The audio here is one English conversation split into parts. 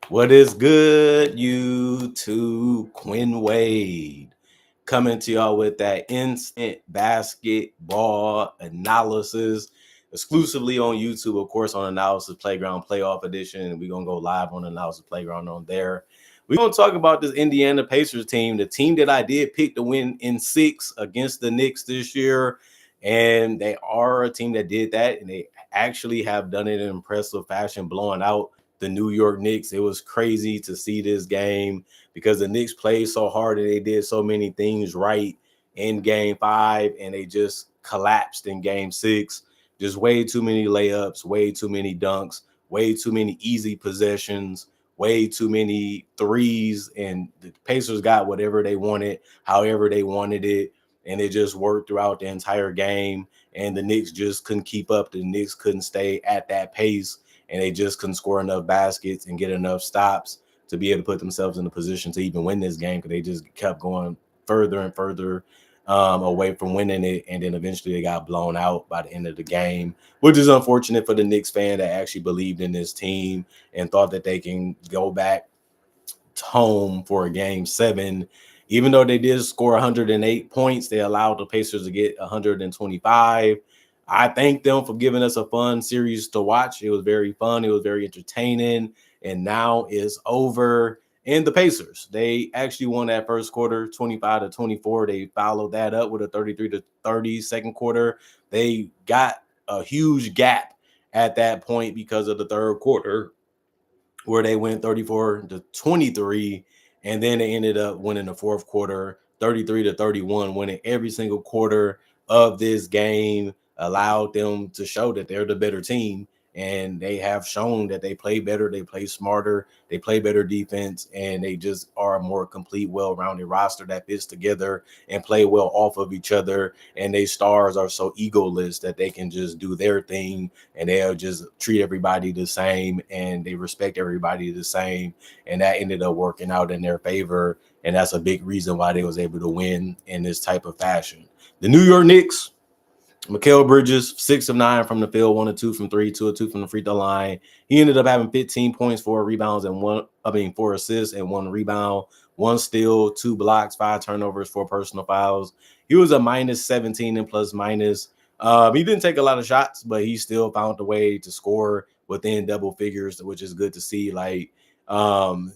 What is good, YouTube? Quinn Wade coming to y'all with that instant basketball analysis exclusively on YouTube, of course, on Analysis Playground Playoff Edition. We're going to go live on Analysis Playground on there. We're going to talk about this Indiana Pacers team, the team that I did pick to win in 6 against the Knicks this year. And they are a team that did that, and they actually have done it in impressive fashion, blowing out the New York Knicks. It was crazy to see this game because the Knicks played so hard and they did so many things right in game 5, and they just collapsed in game 6. Just way too many layups, way too many dunks, way too many easy possessions, way too many threes, and the Pacers got whatever they wanted, however they wanted it, and it just worked throughout the entire game. And the Knicks just couldn't keep up. The Knicks couldn't stay at that pace, and they just couldn't score enough baskets and get enough stops to be able to put themselves in a position to even win this game, because they just kept going further and further away from winning it, and then eventually they got blown out by the end of the game, which is unfortunate for the Knicks fan that actually believed in this team and thought that they can go back home for a game 7. Even though they did score 108 points, they allowed the Pacers to get 125. I thank them for giving us a fun series to watch. It was very fun. It was very entertaining. And now it's over. And the Pacers, they actually won that first quarter 25-24. They followed that up with a 33-30 second quarter. They got a huge gap at that point because of the third quarter, where they went 34-23, and then they ended up winning the fourth quarter 33-31, winning every single quarter of this game, allowed them to show that they're the better team. And they have shown that they play better, they play smarter, they play better defense, and they just are a more complete, well-rounded roster that fits together and play well off of each other. And they stars are so egoless that they can just do their thing, and they'll just treat everybody the same, and they respect everybody the same. And that ended up working out in their favor. And that's a big reason why they was able to win in this type of fashion. The New York Knicks, Mikal Bridges, 6 of 9 from the field, 1 of 2 from 3, 2 of 2 from the free throw line. He ended up having 15 points, 4 rebounds, and 4 assists and 1 rebound, 1 steal, 2 blocks, 5 turnovers, 4 personal fouls. He was a minus 17 and plus minus. He didn't take a lot of shots, but he still found a way to score within double figures, which is good to see.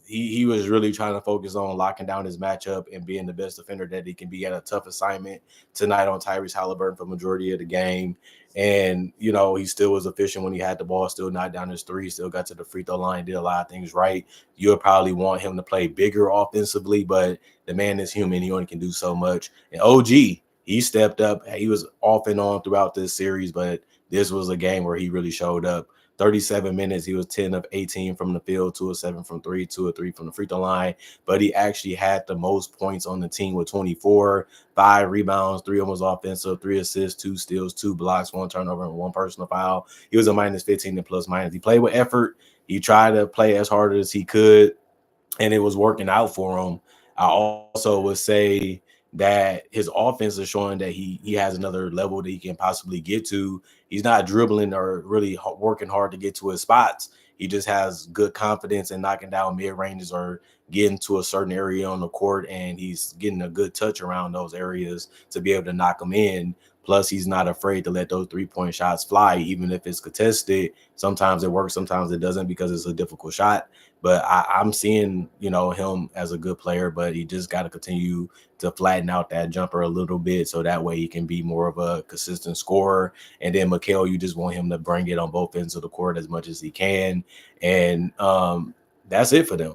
He was really trying to focus on locking down his matchup and being the best defender that he can be at a tough assignment tonight on Tyrese Halliburton for the majority of the game. And, he still was efficient when he had the ball, still knocked down his three, still got to the free throw line, did a lot of things right. You would probably want him to play bigger offensively, but the man is human. He only can do so much. And OG, he stepped up. He was off and on throughout this series, but this was a game where he really showed up. 37 minutes, he was 10 of 18 from the field, 2 of 7 from 3, 2 of 3 from the free throw line. But he actually had the most points on the team with 24, 5 rebounds, 3 almost offensive, 3 assists, 2 steals, 2 blocks, 1 turnover, and 1 personal foul. He was a minus 15 and plus minus. He played with effort. He tried to play as hard as he could, and it was working out for him. I also would say that his offense is showing that he has another level that he can possibly get to. He's not dribbling or really working hard to get to his spots. He just has good confidence in knocking down mid ranges or getting to a certain area on the court, and he's getting a good touch around those areas to be able to knock them in. Plus, he's not afraid to let those 3-point shots fly, even if it's contested. Sometimes it works, sometimes it doesn't, because it's a difficult shot. But I'm seeing, him as a good player, but he just got to continue to flatten out that jumper a little bit, so that way he can be more of a consistent scorer. And then Mikal, you just want him to bring it on both ends of the court as much as he can. And that's it for them.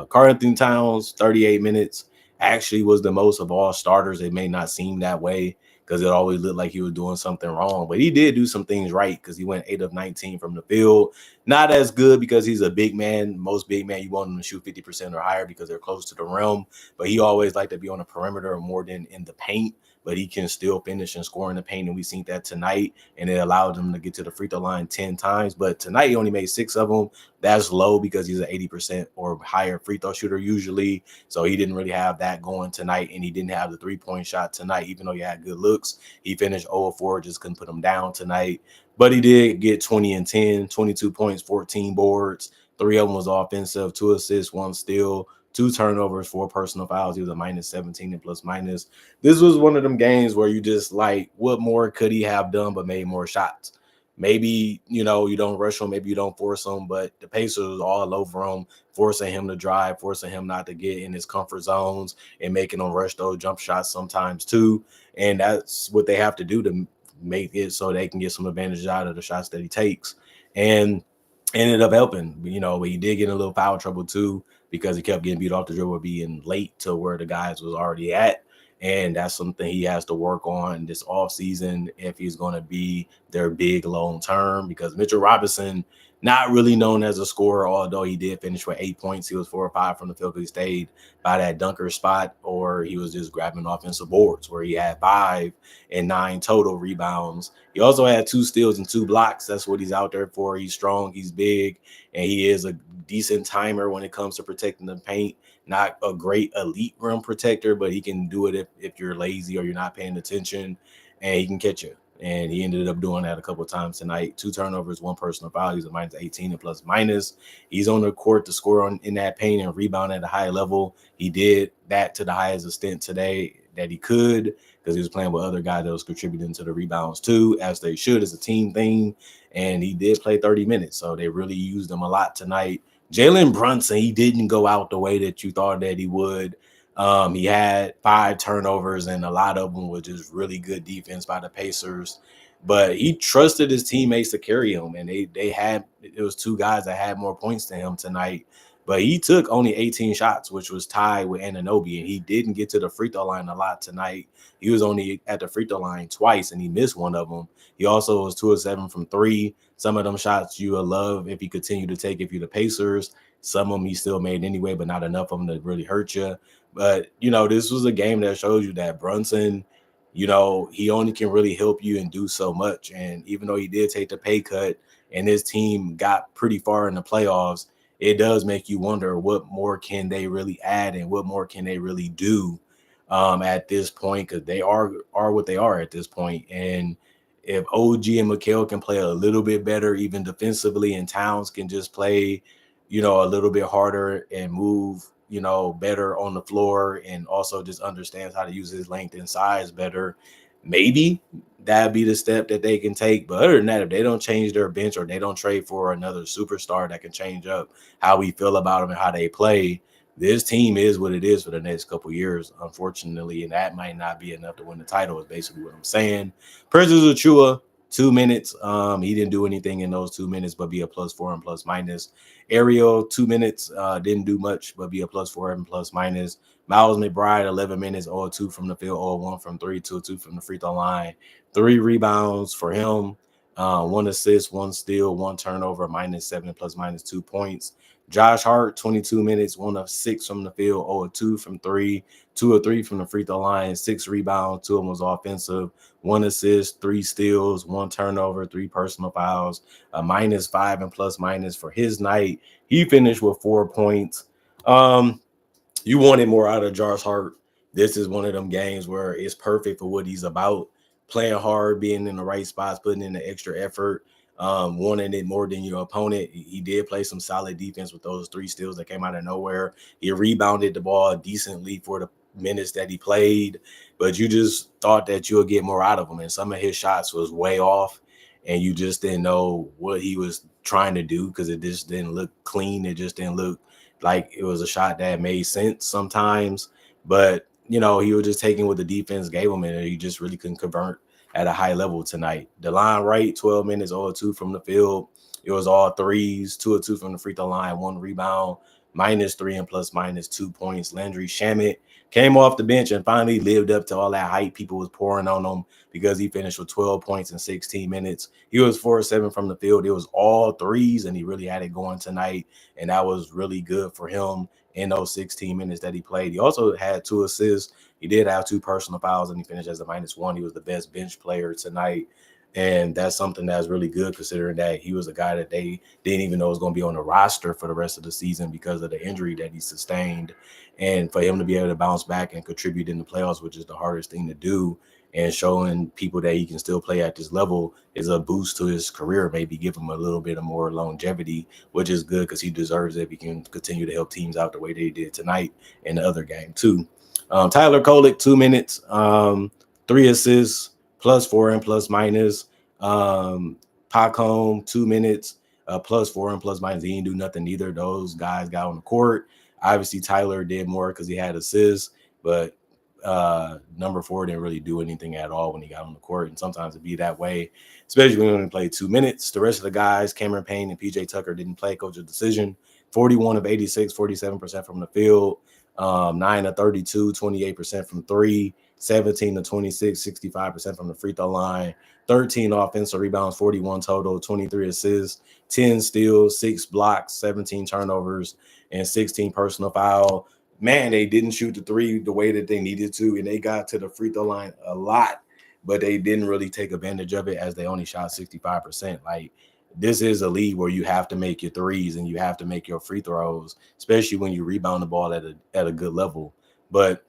Karl-Anthony Towns, 38 minutes, actually was the most of all starters. It may not seem that way because it always looked like he was doing something wrong, but he did do some things right because he went 8 of 19 from the field. Not as good because he's a big man. Most big men, you want them to shoot 50% or higher because they're close to the rim, but he always liked to be on the perimeter more than in the paint. But he can still finish and score in the paint, and we seen that tonight, and it allowed him to get to the free throw line 10 times. But tonight he only made 6 of them. That's low because he's an 80% or higher free throw shooter usually, so he didn't really have that going tonight, and he didn't have the 3-point shot tonight. Even though he had good looks, he finished 0 of 4, just couldn't put him down tonight. But he did get 20 and 10, 22 points, 14 boards, 3 of them was offensive, 2 assists, 1 steal, 2 turnovers, 4 personal fouls. He was a minus 17 and plus minus. This was one of them games where you just like, what more could he have done but made more shots? Maybe, you don't rush him, maybe you don't force him, but the Pacers was all over him, forcing him to drive, forcing him not to get in his comfort zones and making him rush those jump shots sometimes too. And that's what they have to do to make it so they can get some advantage out of the shots that he takes. And ended up helping, but he did get in a little foul trouble too because he kept getting beat off the dribble, being late to where the guys was already at. And that's something he has to work on this offseason if he's going to be their big long term, because Mitchell Robinson, not really known as a scorer, although he did finish with 8 points. He was 4 or 5 from the field because he stayed by that dunker spot, or he was just grabbing offensive boards where he had 5 and 9 total rebounds. He also had 2 steals and 2 blocks. That's what he's out there for. He's strong, he's big, and he is a decent timer when it comes to protecting the paint. Not a great elite rim protector, but he can do it if you're lazy or you're not paying attention, and he can catch you. And he ended up doing that a couple of times tonight. 2 turnovers, 1 personal foul. He's a minus 18 and plus minus. He's on the court to score in that paint and rebound at a high level. He did that to the highest extent today that he could, because he was playing with other guys that was contributing to the rebounds too, as they should, as a team thing. And he did play 30 minutes, so they really used him a lot tonight. Jalen Brunson, he didn't go out the way that you thought that he would. He had 5 turnovers, and a lot of them were just really good defense by the Pacers. But he trusted his teammates to carry him, and it was 2 guys that had more points than him tonight. But he took only 18 shots, which was tied with Anunoby, and he didn't get to the free throw line a lot tonight. He was only at the free throw line twice, and he missed one of them. He also was 2 of 7 from 3. Some of them shots you will love if he continued to take if you're the Pacers. Some of them he still made anyway, but not enough of them to really hurt you. But, this was a game that shows you that Brunson, he only can really help you and do so much. And even though he did take the pay cut and his team got pretty far in the playoffs, it does make you wonder what more can they really add and what more can they really do at this point, because they are what they are at this point. And if OG and Mikal can play a little bit better, even defensively, and Towns can just play, a little bit harder and move, better on the floor, and also just understands how to use his length and size better, maybe that'd be the step that they can take. But other than that, if they don't change their bench or they don't trade for another superstar that can change up how we feel about them and how they play, this team is what it is for the next couple years, unfortunately, and that might not be enough to win the title, is basically what I'm saying. Precious Achua, 2 minutes. He didn't do anything in those 2 minutes, but be a +4 and plus minus. Ariel, 2 minutes, didn't do much, but be a +4 and plus minus. Miles McBride, 11 minutes, 0-2 from the field, 0-1 from 3, 2-2 from the free throw line. 3 rebounds for him, 1 assist, 1 steal, 1 turnover, -7 plus minus 2 points. Josh Hart, 22 minutes, 1 of 6 from the field, 0-2 from 3, 2 of 3 from the free throw line, 6 rebounds, 2 of them was offensive, 1 assist, 3 steals, 1 turnover, 3 personal fouls, a -5 and plus minus for his night. He finished with 4 points. You wanted more out of Josh Hart. This is one of them games where it's perfect for what he's about. Playing hard, being in the right spots, putting in the extra effort, wanting it more than your opponent. He did play some solid defense with those 3 steals that came out of nowhere. He rebounded the ball decently for the minutes that he played, but you just thought that you'll get more out of him. And some of his shots was way off, and you just didn't know what he was trying to do because it just didn't look clean. It just didn't look like it was a shot that made sense sometimes. But, he was just taking what the defense gave him, and he just really couldn't convert at a high level tonight. DeLon Wright, 12 minutes, 0-2 from the field. It was all threes, 2 of 2 from the free throw line, 1 rebound, -3 and plus minus 2 points. Landry Shamet came off the bench and finally lived up to all that hype people was pouring on him because he finished with 12 points in 16 minutes. He was 4 of 7 from the field. It was all threes, and he really had it going tonight, and that was really good for him in those 16 minutes that he played. He also had 2 assists. He did have 2 personal fouls, and he finished as a -1. He was the best bench player tonight, and that's something that's really good considering that he was a guy that they didn't even know was going to be on the roster for the rest of the season because of the injury that he sustained. And for him to be able to bounce back and contribute in the playoffs, which is the hardest thing to do, and showing people that he can still play at this level is a boost to his career, maybe give him a little bit of more longevity, which is good because he deserves it if he can continue to help teams out the way they did tonight in the other game too. Tyler Kolek, 2 minutes, 3 assists, +4 and plus minus. Pac Home, 2 minutes, +4 and plus minus. He didn't do nothing. Neither of those guys got on the court. Obviously, Tyler did more because he had assists, but number 4 didn't really do anything at all when he got on the court. And sometimes it be that way, especially when he played 2 minutes. The rest of the guys, Cameron Payne and PJ Tucker, didn't play. Coach's decision. 41 of 86, 47% from the field. 9 of 32, 28% from 3. 17 to 26, 65% from the free throw line. 13 offensive rebounds, 41 total, 23 assists, 10 steals, 6 blocks, 17 turnovers, and 16 personal foul. Man, they didn't shoot the three the way that they needed to, and they got to the free throw line a lot, but they didn't really take advantage of it as they only shot 65%. Like, this is a league where you have to make your threes and you have to make your free throws, especially when you rebound the ball at a good level. But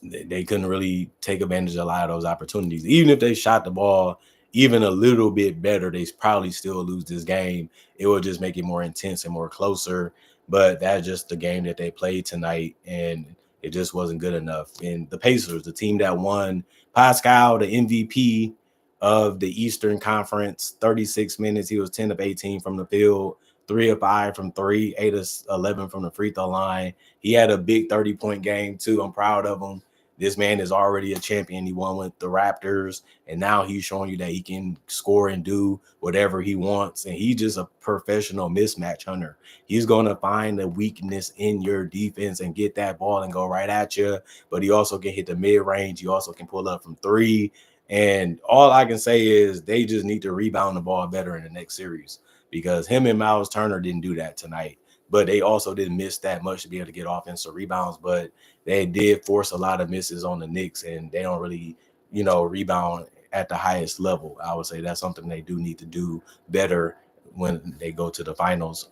they couldn't really take advantage of a lot of those opportunities. Even if they shot the ball even a little bit better, they probably still lose this game. It would just make it more intense and more closer. But that's just the game that they played tonight, and it just wasn't good enough. And the Pacers, the team that won, Pascal, the MVP of the Eastern Conference, 36 minutes. He was 10 of 18 from the field, 3 of 5 from 3, 8 of 11 from the free throw line. He had a big 30-point game, too. I'm proud of him. This man is already a champion. He won with the Raptors, and now he's showing you that he can score and do whatever he wants. And he's just a professional mismatch hunter. He's going to find a weakness in your defense and get that ball and go right at you. But he also can hit the mid-range. He also can pull up from 3. And all I can say is they just need to rebound the ball better in the next series, because him and Miles Turner didn't do that tonight. But they also didn't miss that much to be able to get offensive rebounds. But they did force a lot of misses on the Knicks, and they don't really, rebound at the highest level. I would say that's something they do need to do better when they go to the finals.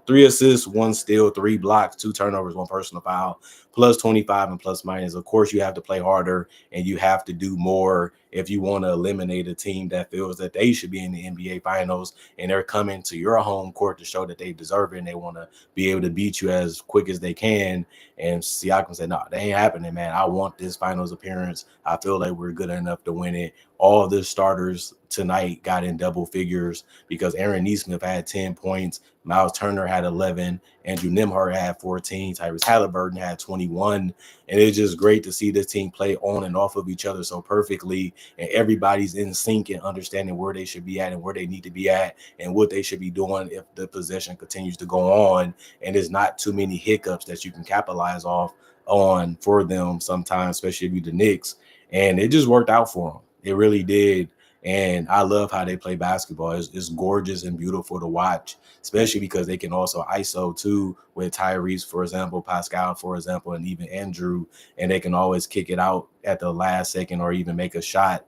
3 assists, 1 steal, 3 blocks, 2 turnovers, 1 personal foul, plus 25 and plus minus. Of course, you have to play harder and you have to do more if you want to eliminate a team that feels that they should be in the NBA finals and they're coming to your home court to show that they deserve it and they want to be able to beat you as quick as they can. And Siakam said, no, that ain't happening, man. I want this finals appearance. I feel like we're good enough to win it. All the starters tonight got in double figures because Aaron Nesmith had 10 points. Miles Turner had 11. Andrew Nembhard had 14. Tyrese Halliburton had 21. And it's just great to see this team play on and off of each other so perfectly. And everybody's in sync and understanding where they should be at and where they need to be at and what they should be doing if the possession continues to go on. And there's not too many hiccups that you can capitalize off on for them sometimes, especially if you're the Knicks. And it just worked out for them. It really did. And I love how they play basketball. It's gorgeous and beautiful to watch, especially because they can also ISO too with Tyrese, for example, Pascal, for example, and even Andrew. And they can always kick it out at the last second or even make a shot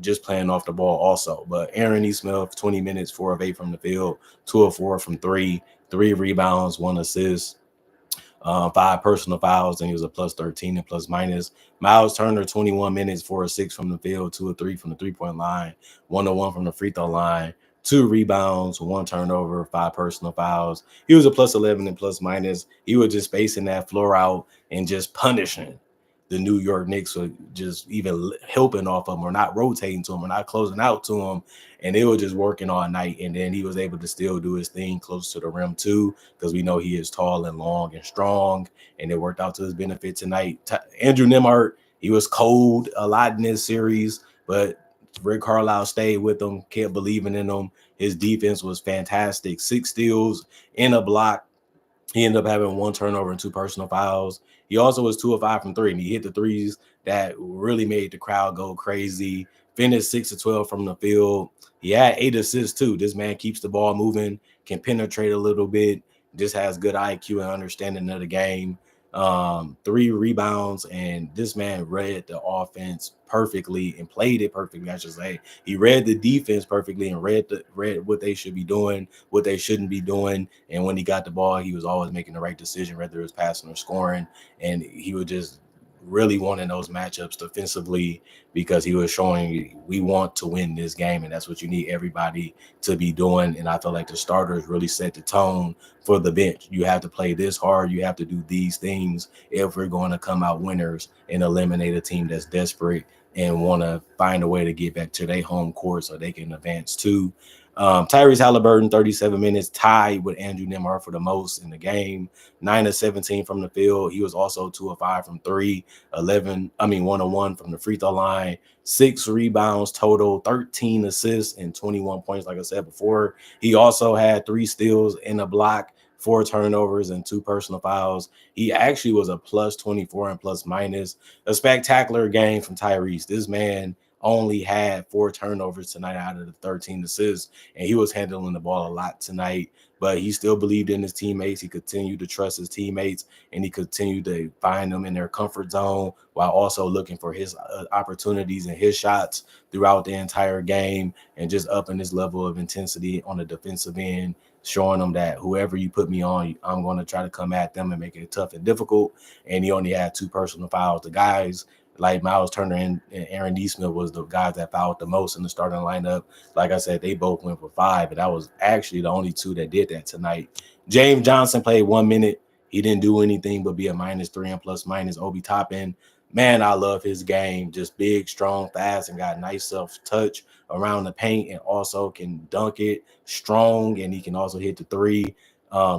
just playing off the ball also. But Aaron Nesmith, 20 minutes, 4 of 8 from the field, 2 of 4 from 3, 3 rebounds, 1 assist. 5 personal fouls, and he was a plus 13 and plus minus. Miles Turner, 21 minutes, 4 of 6 from the field, 2 of 3 from the 3-point line, 1 of 1 from the free throw line, 2 rebounds, 1 turnover, 5 personal fouls. He was a plus 11 and plus minus. He was just spacing that floor out and just punishing the New York Knicks, for just even helping off of him or not rotating to him or not closing out to him. And they were just working all night. And then he was able to still do his thing close to the rim too, because we know he is tall and long and strong. And it worked out to his benefit tonight. Andrew Nembhard, he was cold a lot in this series, but Rick Carlisle stayed with him, kept believing in him. His defense was fantastic. 6 steals in a block. He ended up having 1 turnover and 2 personal fouls. He also was 2 of 5 from 3, and he hit the threes that really made the crowd go crazy. Finished 6 of 12 from the field. He had 8 assists too. This man keeps the ball moving, can penetrate a little bit, just has good IQ and understanding of the game. 3 rebounds, and this man read the offense perfectly and played it perfectly. I should say he read the defense perfectly and read what they should be doing, what they shouldn't be doing. And when he got the ball, he was always making the right decision, whether it was passing or scoring. And he would just really wanting those matchups defensively because he was showing we want to win this game, and that's what you need everybody to be doing. And I feel like the starters really set the tone for the bench. You have to play this hard, you have to do these things if we're going to come out winners and eliminate a team that's desperate and want to find a way to get back to their home court so they can advance too. Tyrese Halliburton, 37 minutes, tied with Andrew Nembhard for the most in the game. 9 of 17 from the field. He was also 2 of 5 from three. 1 of 1 from the free throw line. 6 rebounds total, 13 assists, and 21 points. Like I said before, he also had 3 steals and a block, 4 turnovers, and 2 personal fouls. He actually was a plus 24 and plus minus. A spectacular game from Tyrese. This man only had 4 turnovers tonight out of the 13 assists, and he was handling the ball a lot tonight. But he still believed in his teammates. He continued to trust his teammates, and he continued to find them in their comfort zone while also looking for his opportunities and his shots throughout the entire game, and just upping his level of intensity on the defensive end, showing them that whoever you put me on, I'm going to try to come at them and make it tough and difficult. And he only had 2 personal fouls. The guys like Miles Turner and Aaron Neesmith was the guys that fouled the most in the starting lineup. Like I said, they both went for 5, and that was actually the only 2 that did that tonight. James Johnson played 1 minute. He didn't do anything but be a -3 and plus minus. Obi Toppin, man, I love his game. Just big, strong, fast, and got nice self-touch around the paint, and also can dunk it strong, and he can also hit the three.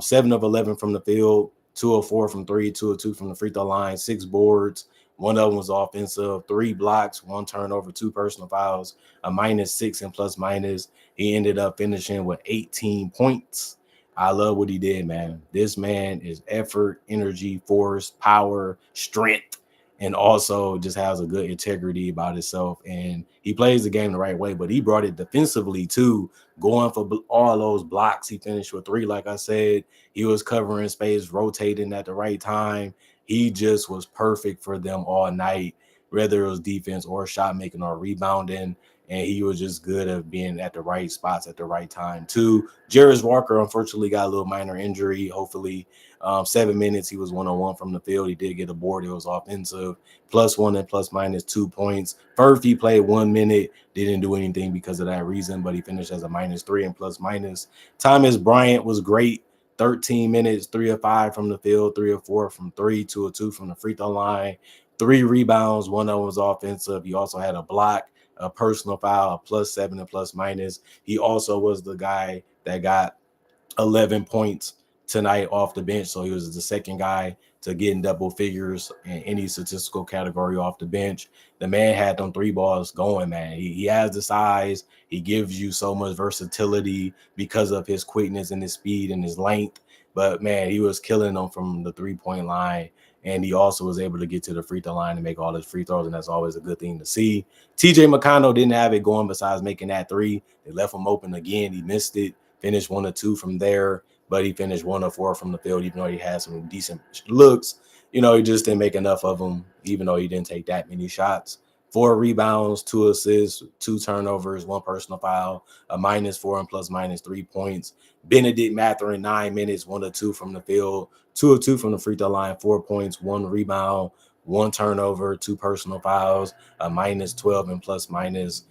7 of 11 from the field, 2 of 4 from three, 2 of 2 from the free throw line, 6 boards. One of them was offensive, 3 blocks, 1 turnover, 2 personal fouls, a -6 and plus minus. He ended up finishing with 18 points. I love what he did, man. This man is effort, energy, force, power, strength, and also just has a good integrity about himself. And he plays the game the right way, but he brought it defensively too, going for all those blocks. He finished with 3, like I said. He was covering space, rotating at the right time. He just was perfect for them all night, whether it was defense or shot making or rebounding. And he was just good at being at the right spots at the right time too. Jarris Walker unfortunately got a little minor injury. Hopefully, 7 minutes. He was 1-on-1 from the field. He did get a board. It was offensive. +1 and plus minus 2 points. First, he played 1 minute. Didn't do anything because of that reason, but he finished as a -3 and plus minus. Thomas Bryant was great. 13 minutes, 3 of 5 from the field, 3 of 4 from three, 2 of 2 from the free throw line, 3 rebounds, 1 of them was offensive. He also had a block, a personal foul, a +7 and plus minus. He also was the guy that got 11 points tonight off the bench. So he was the second guy to get in double figures in any statistical category off the bench. The man had them 3 balls going, man. He has the size. He gives you so much versatility because of his quickness and his speed and his length. But, man, he was killing them from the 3-point line. And he also was able to get to the free throw line and make all his free throws. And that's always a good thing to see. TJ McConnell didn't have it going besides making that 3. They left him open again. He missed it. Finished 1 or 2 from there, but he finished 1 or 4 from the field, even though he had some decent looks. He just didn't make enough of them, even though he didn't take that many shots. 4 rebounds, 2 assists, 2 turnovers, 1 personal foul, a -4 and plus minus 3 points. Benedict Mathurin, 9 minutes, 1 or 2 from the field, 2 of 2 from the free throw line, 4 points, 1 rebound, 1 turnover, 2 personal fouls, a -12 and plus minus.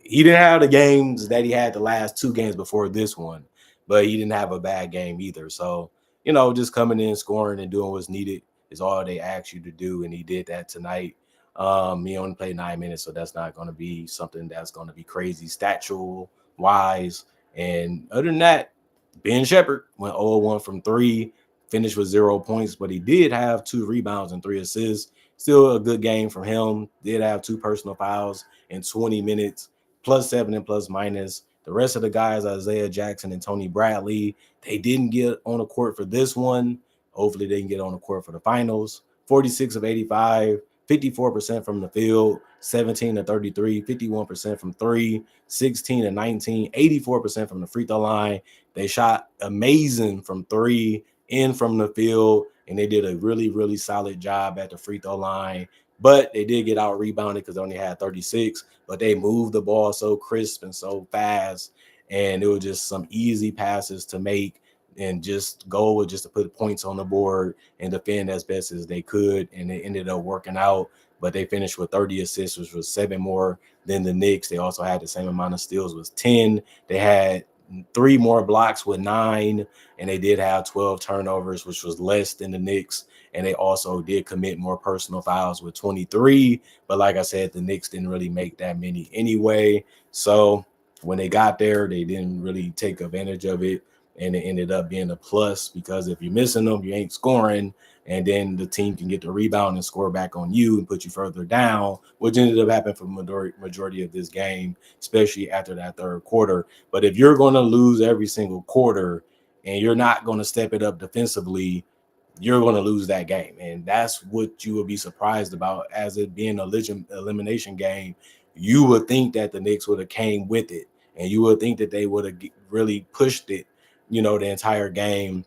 He didn't have the games that he had the last 2 games before this one, but he didn't have a bad game either. So, just coming in, scoring, and doing what's needed is all they ask you to do, and he did that tonight. He only played 9 minutes, so that's not going to be something that's going to be crazy statural wise. And other than that, Ben Shepherd went 0-1 from 3, finished with 0 points, but he did have 2 rebounds and 3 assists. Still a good game from him. Did have 2 personal fouls in 20 minutes. +7 and plus minus. The rest of the guys, Isaiah Jackson and Tony Bradley, they didn't get on the court for this one. Hopefully they can get on the court for the finals. 46 of 85, 54% from the field, 17 to 33, 51% from 3, 16 to 19, 84% from the free throw line. They shot amazing from 3 and from the field, and they did a really, really solid job at the free throw line. But they did get out rebounded because they only had 36, but they moved the ball so crisp and so fast. And it was just some easy passes to make and just goal was just to put points on the board and defend as best as they could, and it ended up working out. But they finished with 30 assists, which was 7 more than the Knicks. They also had the same amount of steals, was 10. They had 3 more blocks with 9, and they did have 12 turnovers, which was less than the Knicks. And they also did commit more personal fouls with 23. But like I said, the Knicks didn't really make that many anyway. So when they got there, they didn't really take advantage of it. And it ended up being a plus because if you're missing them, you ain't scoring. And then the team can get the rebound and score back on you and put you further down, which ended up happening for the majority of this game, especially after that third quarter. But if you're going to lose every single quarter and you're not going to step it up defensively, you're going to lose that game. And that's what you would be surprised about, as it being a elimination game. You would think that the Knicks would have came with it, and you would think that they would have really pushed it, the entire game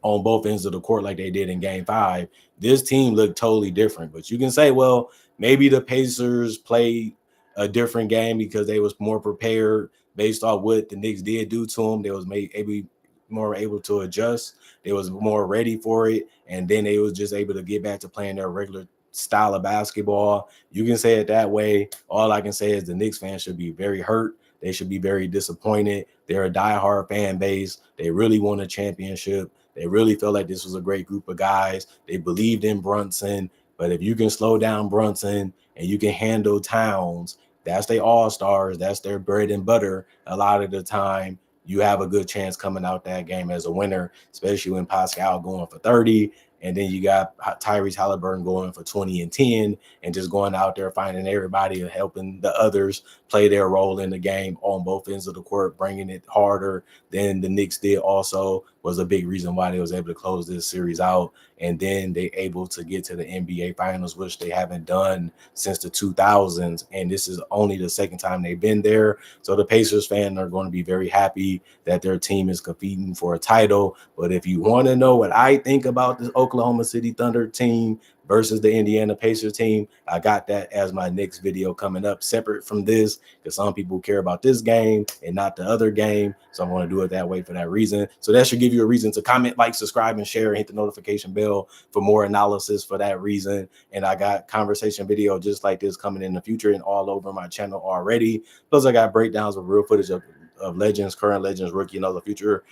on both ends of the court like they did in game 5. This team looked totally different. But you can say, well, maybe the Pacers played a different game because they was more prepared based off what the Knicks did do to them. They was maybe more able to adjust. They was more ready for it. And then they was just able to get back to playing their regular style of basketball. You can say it that way. All I can say is the Knicks fans should be very hurt. They should be very disappointed. They're a diehard fan base. They really want a championship. They really felt like this was a great group of guys. They believed in Brunson. But if you can slow down Brunson and you can handle Towns, that's their all-stars. That's their bread and butter. A lot of the time, you have a good chance coming out that game as a winner, especially when Pascal going for 30. And then you got Tyrese Halliburton going for 20 and 10 and just going out there finding everybody and helping the others play their role in the game on both ends of the court, bringing it harder than the Knicks did. Also was a big reason why they was able to close this series out. And then they able to get to the NBA Finals, which they haven't done since the 2000s. And this is only the second time they've been there. So the Pacers fans are going to be very happy that their team is competing for a title. But if you want to know what I think about this Oklahoma City Thunder team versus the Indiana Pacers team, I got that as my next video coming up separate from this, because some people care about this game and not the other game. So I'm going to do it that way for that reason. So that should give you a reason to comment, like, subscribe, and share, and hit the notification bell for more analysis for that reason. And I got conversation video just like this coming in the future and all over my channel already. Plus I got breakdowns of real footage of legends, current legends, rookie, and other future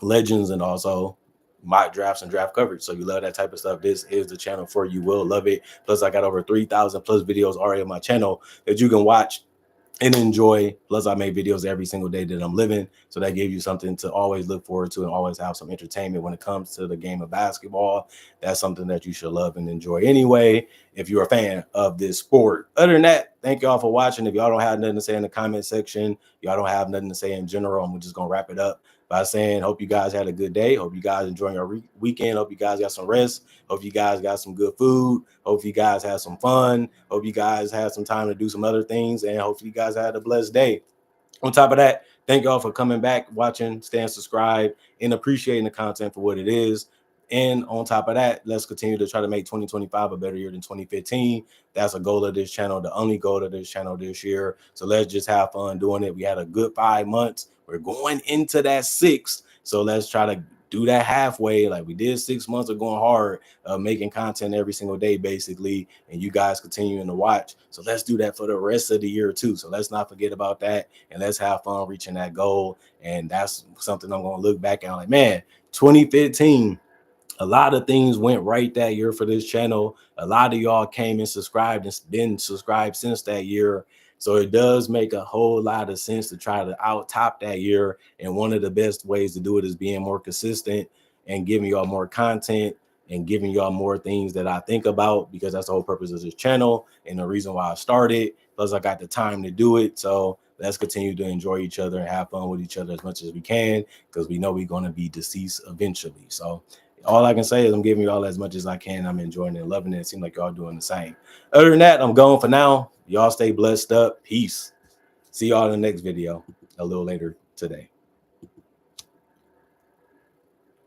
legends, and also mock drafts and draft coverage. So you love that type of stuff, this is the channel for you. Will love it. Plus I got over 3,000 plus videos already on my channel that you can watch and enjoy. Plus I make videos every single day that I'm living, so that gives you something to always look forward to and always have some entertainment when it comes to the game of basketball. That's something that you should love and enjoy anyway, if you're a fan of this sport. Other than that, thank y'all for watching. If y'all don't have nothing to say in the comment section, y'all don't have nothing to say in general, I'm just gonna wrap it up by saying, hope you guys had a good day. Hope you guys enjoying your weekend. Hope you guys got some rest. Hope you guys got some good food. Hope you guys had some fun. Hope you guys had some time to do some other things. And hopefully you guys had a blessed day. On top of that, thank y'all for coming back, watching, staying subscribed, and appreciating the content for what it is. And on top of that, let's continue to try to make 2025 a better year than 2015. That's a goal of this channel, the only goal of this channel this year. So let's just have fun doing it. We had a good 5 months. We're going into that 6. So let's try to do that halfway, like we did 6 months of going hard, making content every single day, basically, and you guys continuing to watch. So let's do that for the rest of the year too. So let's not forget about that, and let's have fun reaching that goal. And that's something I'm going to look back at like, man, 2015, a lot of things went right that year for this channel. A lot of y'all came and subscribed and been subscribed since that year. So it does make a whole lot of sense to try to out top that year. And one of the best ways to do it is being more consistent and giving y'all more content and giving y'all more things that I think about, because that's the whole purpose of this channel and the reason why I started. Plus I got the time to do it. So let's continue to enjoy each other and have fun with each other as much as we can, because we know we're going to be deceased eventually. So all I can say is I'm giving y'all as much as I can. I'm enjoying it and loving it. It seems like y'all doing the same. Other than that, I'm going for now. Y'all stay blessed up. Peace. See y'all in the next video a little later today.